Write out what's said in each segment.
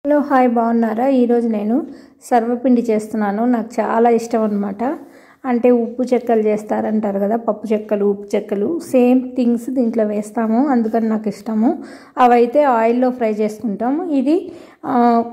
Hello hi బాగున్నారా? ఈరోజు నేను సర్వపిండి చేస్తున్నాను. నాకు చాలా ఇష్టం అన్నమాట. అంటే ఉప్పు చెక్కలు చేస్తారంటారు కదా, పప్పు చెక్కలు ఉప్పు చెక్కలు సేమ్ థింగ్స్ దీంట్లో వేస్తాము, అందుకని నాకు ఇష్టము. అవైతే ఆయిల్లో ఫ్రై చేసుకుంటాము. ఇది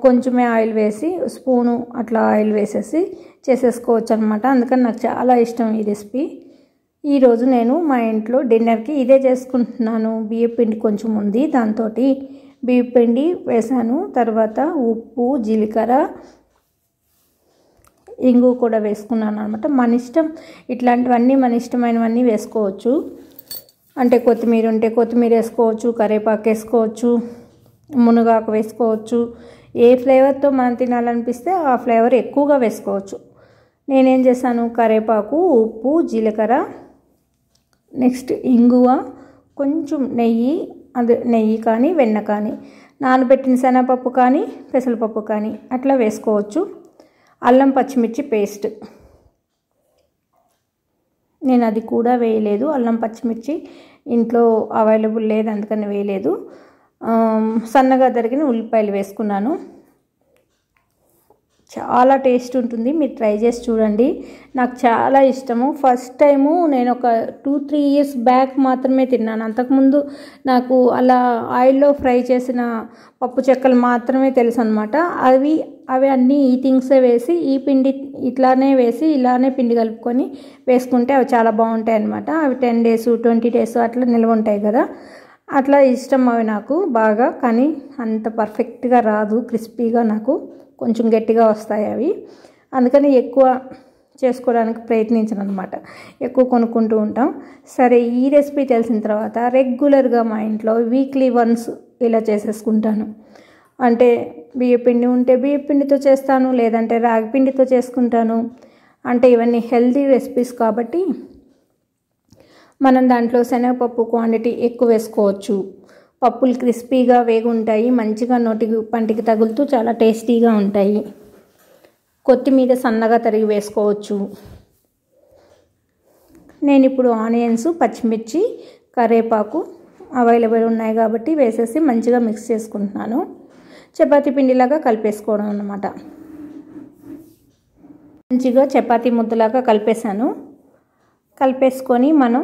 కొంచెమే ఆయిల్ వేసి స్పూను అట్లా ఆయిల్ వేసేసి చేసేసుకోవచ్చు అనమాట. అందుకని నాకు చాలా ఇష్టం ఈ రెసిపీ. ఈరోజు నేను మా ఇంట్లో డిన్నర్కి ఇదే చేసుకుంటున్నాను. బియ్యం పిండి కొంచెం ఉంది, దాంతో బియ్యం పిండి వేసాను. తర్వాత ఉప్పు, జీలకర్ర, ఇంగు కూడా వేసుకున్నాను అనమాట. మన ఇష్టం, ఇట్లాంటివన్నీ మన ఇష్టమైనవన్నీ వేసుకోవచ్చు. అంటే కొత్తిమీర ఉంటే కొత్తిమీర వేసుకోవచ్చు, కరివేపాకు వేసుకోవచ్చు, మునగాకు వేసుకోవచ్చు. ఏ ఫ్లేవర్తో మనం తినాలనిపిస్తే ఆ ఫ్లేవర్ ఎక్కువగా వేసుకోవచ్చు. నేనేం చేశాను, కరివేపాకు, ఉప్పు, జీలకర్ర, నెక్స్ట్ ఇంగువ, కొంచెం నెయ్యి, అది నెయ్యి కానీ వెన్న కానీ, నానబెట్టిన శనగపప్పు కానీ పెసరపప్పు కానీ అట్లా వేసుకోవచ్చు. అల్లం పచ్చిమిర్చి పేస్ట్, నేను అది కూడా వేయలేదు. అల్లం పచ్చిమిర్చి ఇంట్లో అవైలబుల్ లేదు, అందుకని వేయలేదు. సన్నగా తరిగిన ఉల్లిపాయలు వేసుకున్నాను. చాలా టేస్ట్ ఉంటుంది, మీరు ట్రై చేసి చూడండి. నాకు చాలా ఇష్టము. ఫస్ట్ టైము నేను ఒక 2-3 ఇయర్స్ బ్యాక్ మాత్రమే తిన్నాను. అంతకుముందు నాకు అలా ఆయిల్లో ఫ్రై చేసిన పప్పు చెక్కలు మాత్రమే తెలుసు అనమాట. అవి అన్నీ ఈ థింగ్సే వేసి, ఈ పిండి ఇట్లానే వేసి ఇలానే పిండి కలుపుకొని వేసుకుంటే అవి చాలా బాగుంటాయి అన్నమాట. అవి 10 days 20 days అట్లా నిల్వ ఉంటాయి కదా, అట్లా ఇష్టం అవి నాకు బాగా. కానీ అంత పర్ఫెక్ట్గా రాదు, క్రిస్పీగా నాకు కొంచెం గట్టిగా వస్తాయి అవి. అందుకని ఎక్కువ చేసుకోవడానికి ప్రయత్నించను అనమాట, ఎక్కువ కొనుక్కుంటూ ఉంటాం. సరే, ఈ రెసిపీ తెలిసిన తర్వాత రెగ్యులర్గా మా ఇంట్లో వీక్లీ వన్స్ ఇలా చేసేసుకుంటాను. అంటే బియ్యపిండి ఉంటే బియ్యపిండితో చేస్తాను, లేదంటే రాగి పిండితో చేసుకుంటాను. అంటే ఇవన్నీ హెల్తీ రెసిపీస్ కాబట్టి మనం దాంట్లో శనగపప్పు క్వాంటిటీ ఎక్కువ వేసుకోవచ్చు. పప్పులు క్రిస్పీగా వేగుంటాయి, మంచిగా నోటికి పంటికి తగులుతూ చాలా టేస్టీగా ఉంటాయి. కొత్తిమీర సన్నగా తరిగి వేసుకోవచ్చు. నేను ఇప్పుడు ఆనియన్స్, పచ్చిమిర్చి, కరివేపాకు అవైలబుల్ ఉన్నాయి కాబట్టి వేసేసి మంచిగా మిక్స్ చేసుకుంటున్నాను. చపాతీ పిండిలాగా కలిపేసుకోవడం అన్నమాట. మంచిగా చపాతీ ముద్దలాగా కలిపేసాను. కలిపేసుకొని మనం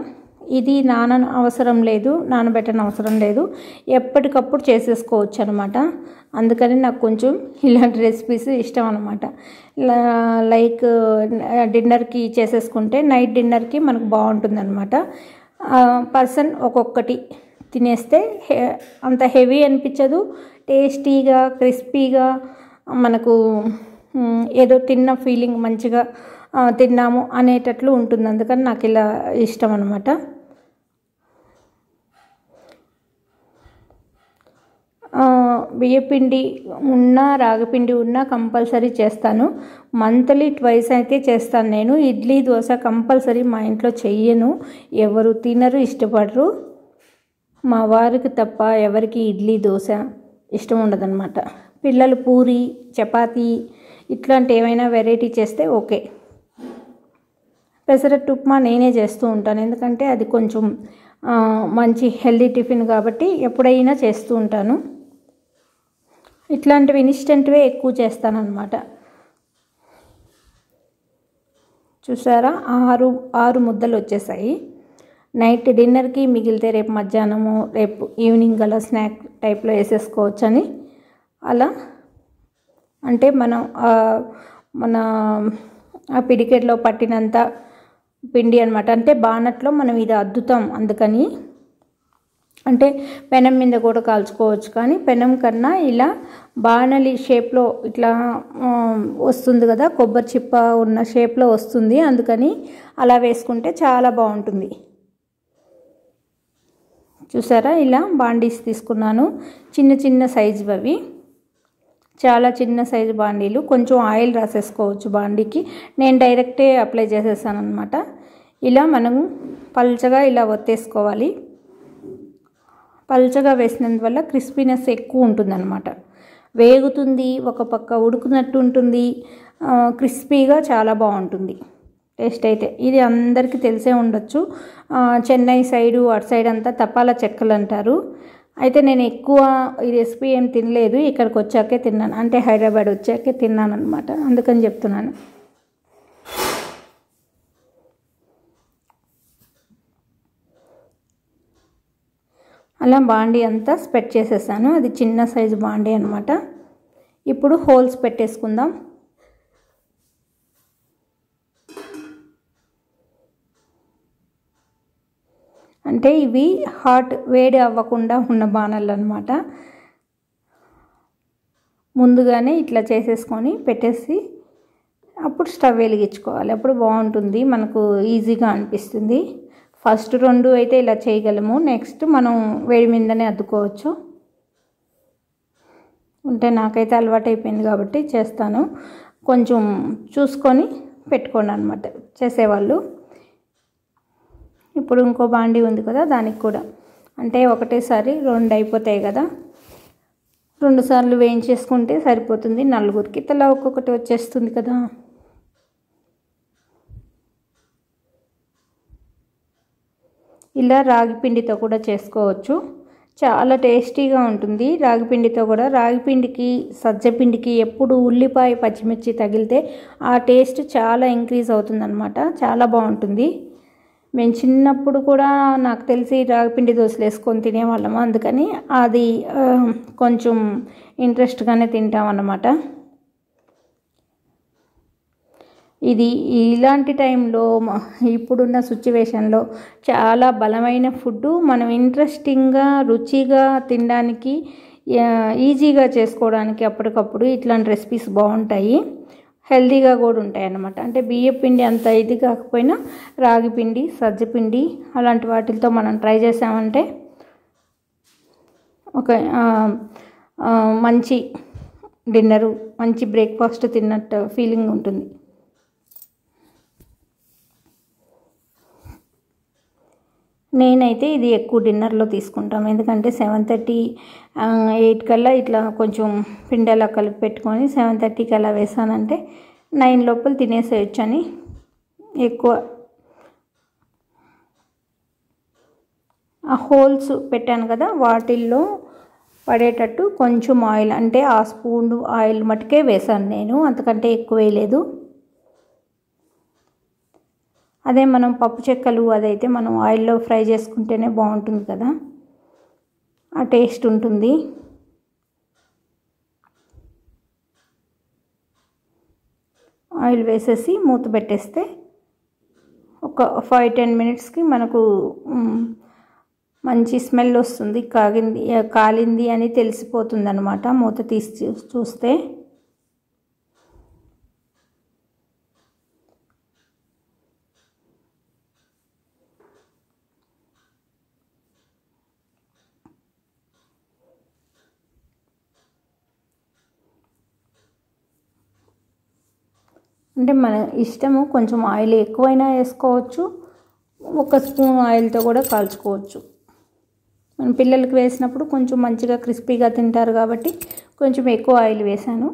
ఇది నానబెట్టని అవసరం లేదు, ఎప్పటికప్పుడు చేసేసుకోవచ్చు అనమాట. అందుకని నాకు కొంచెం ఇలాంటి రెసిపీస్ ఇష్టం అనమాట. లైక్ డిన్నర్కి చేసేసుకుంటే నైట్ డిన్నర్కి మనకు బాగుంటుంది అనమాట. పర్సన్ ఒక్కొక్కటి తినేస్తే అంత హెవీ అనిపించదు, టేస్టీగా క్రిస్పీగా మనకు ఏదో తిన్న ఫీలింగ్, మంచిగా తిన్నాము అనేటట్లు ఉంటుంది. అందుకని నాకు ఇలా ఇష్టం అనమాట. బియ్యపిండి ఉన్నా రాగిపిండి ఉన్నా కంపల్సరీ చేస్తాను. మంత్లీ 2 అయితే చేస్తాను నేను. ఇడ్లీ దోశ కంపల్సరీ మా ఇంట్లో చెయ్యను, ఎవరు తినరు, ఇష్టపడరు. మా వారికి తప్ప ఎవరికి ఇడ్లీ దోశ ఇష్టం ఉండదన్నమాట. పిల్లలు పూరి, చపాతీ ఇట్లాంటి ఏమైనా వెరైటీ చేస్తే ఓకే. పెసరట్టు ఉప్మా నేనే చేస్తూ ఉంటాను, ఎందుకంటే అది కొంచెం మంచి హెల్దీ టిఫిన్ కాబట్టి ఎప్పుడైనా చేస్తూ ఉంటాను. ఇట్లాంటివి ఇన్స్టెంట్వే ఎక్కువ చేస్తాను అనమాట. చూసారా, 6 ముద్దలు వచ్చేసాయి. నైట్ డిన్నర్కి మిగిలితే రేపు మధ్యాహ్నము, రేపు ఈవినింగ్ అలా స్నాక్ టైప్లో వేసేసుకోవచ్చని. అలా అంటే మన ఆ పిడికెట్లో పట్టినంత పిండి అనమాట. అంటే బాణట్లో మనం ఇది అద్దుతాం, అందుకని. అంటే పెనం మీద కూడా కాల్చుకోవచ్చు, కానీ పెనం కన్నా ఇలా బాణలి షేప్లో ఇట్లా వస్తుంది కదా, కొబ్బరి చిప్ప ఉన్న షేప్లో వస్తుంది, అందుకని అలా వేసుకుంటే చాలా బాగుంటుంది. చూసారా, ఇలా బాండీస్ తీసుకున్నాను, చిన్న చిన్న సైజు అవి, చాలా చిన్న సైజు బాండీలు. కొంచెం ఆయిల్ రాసేసుకోవచ్చు బాండీకి, నేను డైరెక్టే అప్లై చేసేసాను అనమాట. ఇలా మనం పల్చగా ఇలా ఒత్తేసుకోవాలి. పల్చగా వేసినందువల్ల క్రిస్పీనెస్ ఎక్కువ ఉంటుందన్నమాట, వేగుతుంది, ఒక పక్క ఉడుకున్నట్టు ఉంటుంది, క్రిస్పీగా చాలా బాగుంటుంది టేస్ట్ అయితే. ఇది అందరికీ తెలిసే ఉండొచ్చు, చెన్నై సైడు అటు సైడ్ అంతా తపాలా చెక్కలు అంటారు. అయితే నేను ఎక్కువ ఈ రెసిపీ ఏం తినలేదు, ఇక్కడికి వచ్చాకే తిన్నాను, అంటే హైదరాబాద్ వచ్చాకే తిన్నాను అనమాట, అందుకని చెప్తున్నాను. అలా బాండీ అంతా స్ప్రెడ్ చేసేసాను. అది చిన్న సైజు బాండీ అనమాట. ఇప్పుడు హోల్స్ పెట్టేసుకుందాం. అంటే ఇవి హాట్ వేడి అవ్వకుండా ఉన్న బాణాలు అనమాట. ముందుగానే ఇట్లా చేసేసుకొని పెట్టేసి అప్పుడు స్టవ్ వెలిగించుకోవాలి. అప్పుడు బాగుంటుంది, మనకు ఈజీగా అనిపిస్తుంది. ఫస్ట్ 2 అయితే ఇలా చేయగలము, నెక్స్ట్ మనం వేడి మీదనే అద్దుకోవచ్చు. అంటే నాకైతే అలవాటు అయిపోయింది కాబట్టి చేస్తాను. కొంచెం చూసుకొని పెట్టుకోండి అనమాట చేసేవాళ్ళు. ఇప్పుడు ఇంకో బాండీ ఉంది కదా, దానికి కూడా అంటే ఒకటేసారి 2 అయిపోతాయి కదా, 2 సార్లు వేయించేసుకుంటే సరిపోతుంది. నలుగురికి తలా ఒక్కొక్కటి వచ్చేస్తుంది కదా. ఇలా రాగి పిండితో కూడా చేసుకోవచ్చు, చాలా టేస్టీగా ఉంటుంది రాగి పిండితో కూడా. రాగి పిండికి సజ్జపిండికి ఎప్పుడు ఉల్లిపాయ పచ్చిమిర్చి తగిలితే ఆ టేస్ట్ చాలా ఇంక్రీజ్ అవుతుందన్నమాట, చాలా బాగుంటుంది. మేము చిన్నప్పుడు కూడా నాకు తెలిసి రాగిపిండి దోశలు వేసుకొని తినేవాళ్ళము, అందుకని అది కొంచెం ఇంట్రెస్ట్గానే తింటామన్నమాట. ఇది ఇలాంటి టైంలో ఇప్పుడున్న సిచ్యువేషన్లో చాలా బలమైన ఫుడ్, మనం ఇంట్రెస్టింగ్గా రుచిగా తినడానికి ఈజీగా చేసుకోవడానికి అప్పటికప్పుడు ఇట్లాంటి రెసిపీస్ బాగుంటాయి, హెల్తీగా కూడా ఉంటాయి అన్నమాట. అంటే బియ్యం పిండి అంత ఇది కాకపోయినా రాగి పిండి సజ్జపిండి అలాంటి వాటితో మనం ట్రై చేసామంటే ఒక మంచి డిన్నరు, మంచి బ్రేక్ఫాస్ట్ తిన్నట్టు ఫీలింగ్ ఉంటుంది. నేనైతే ఇది ఎక్కువ డిన్నర్లో తీసుకుంటాం, ఎందుకంటే 7:30 8 కల్లా ఇట్లా కొంచెం పిండి అలా కలిపి పెట్టుకొని 7:30కి అలా వేసానంటే 9 లోపల తినేసేయచ్చు అని. ఎక్కువ ఆ హోల్స్ పెట్టాను కదా, వాటిల్లో పడేటట్టు కొంచెం ఆయిల్, అంటే ఆ స్పూన్ ఆయిల్ మటుకే వేసాను నేను, అంతకంటే ఎక్కువ వేయలేదు. అదే మనం పప్పు చెక్కలు అదైతే మనం ఆయిల్లో ఫ్రై చేసుకుంటేనే బాగుంటుంది కదా, ఆ టేస్ట్ ఉంటుంది. ఆయిల్ వేసేసి మూత పెట్టేస్తే ఒక 5-10 మినిట్స్కి మనకు మంచి స్మెల్ వస్తుంది, కాలింది అని తెలిసిపోతుంది అన్నమాట మూత తీసి చూస్తే. అంటే మన ఇష్టము, కొంచెం ఆయిల్ ఎక్కువైనా వేసుకోవచ్చు, 1 స్పూన్ ఆయిల్తో కూడా కాల్చుకోవచ్చు. మన పిల్లలకి వేసినప్పుడు కొంచెం మంచిగా క్రిస్పీగా తింటారు కాబట్టి కొంచెం ఎక్కువ ఆయిల్ వేసాను,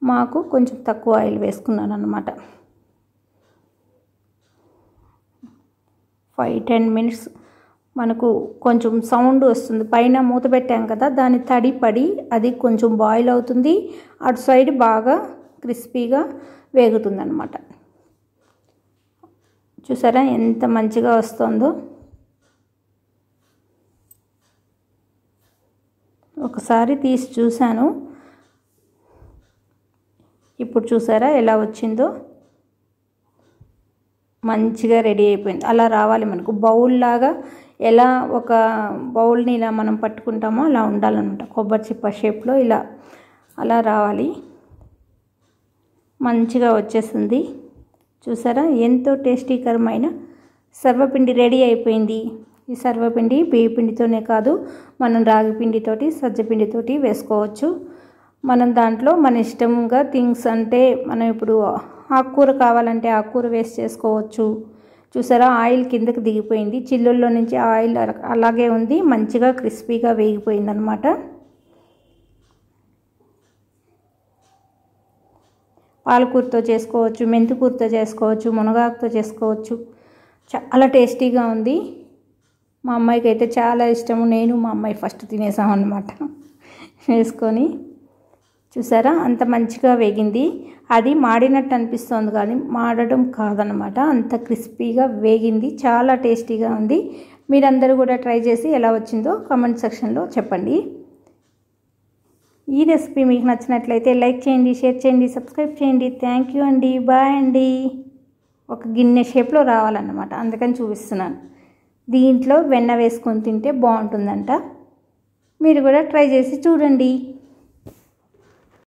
మాకు కొంచెం తక్కువ ఆయిల్ వేసుకున్నాను అన్నమాట. 5-10 మినిట్స్ మనకు కొంచెం సౌండ్ వస్తుంది, పైన మూత పెట్టాం కదా దాని తడి పడి అది కొంచెం బాయిల్ అవుతుంది, అటు సైడ్ బాగా క్రిస్పీగా వేగుతుందన్నమాట. చూసారా ఎంత మంచిగా వస్తుందో. ఒకసారి తీసి చూశాను, ఇప్పుడు చూసారా ఎలా వచ్చిందో, మంచిగా రెడీ అయిపోయింది. అలా రావాలి మనకు, బౌల్ లాగా ఎలా ఒక బౌల్ని ఇలా మనం పట్టుకుంటామో అలా ఉండాలన్నమాట, కొబ్బరి చిప్ప షేప్లో ఇలా అలా రావాలి. మంచిగా వచ్చేసింది చూసారా, ఎంతో టేస్టీకరమైన సర్వపిండి రెడీ అయిపోయింది. ఈ సర్వపిండి బియ్యపిండితోనే కాదు, మనం రాగి పిండితోటి సజ్జపిండితోటి వేసుకోవచ్చు. మనం దాంట్లో మన ఇష్టంగా థింగ్స్, అంటే మనం ఇప్పుడు ఆకుకూర కావాలంటే ఆకుకూర వేస్ట్ చేసుకోవచ్చు. చూసారా ఆయిల్ కిందకి దిగిపోయింది, చిల్లుల్లో నుంచి ఆయిల్ అలాగే ఉంది, మంచిగా క్రిస్పీగా వేగిపోయింది అనమాట. పాలకూరతో చేసుకోవచ్చు, మెంతికూరతో చేసుకోవచ్చు, మునగాకుతో చేసుకోవచ్చు, చాలా టేస్టీగా ఉంది. మా అమ్మాయికి అయితే చాలా ఇష్టము. నేను మా అమ్మాయి ఫస్ట్ తినేసాం అన్నమాట వేసుకొని. చూసారా అంత మంచిగా వేగింది. అది మాడినట్టు అనిపిస్తుంది కానీ మాడడం కాదనమాట, అంత క్రిస్పీగా వేగింది. చాలా టేస్టీగా ఉంది. మీరందరూ కూడా ట్రై చేసి ఎలా వచ్చిందో కామెంట్ సెక్షన్లో చెప్పండి. ఈ రెసిపీ మీకు నచ్చినట్లయితే లైక్ చేయండి, షేర్ చేయండి, సబ్స్క్రైబ్ చేయండి. థ్యాంక్ యూ అండి. బాయ్ అండి. ఒక గిన్నె షేప్లో రావాలన్నమాట, అందుకని చూపిస్తున్నాను. దీంట్లో వెన్న వేసుకొని తింటే బాగుంటుందంట. మీరు కూడా ట్రై చేసి చూడండి.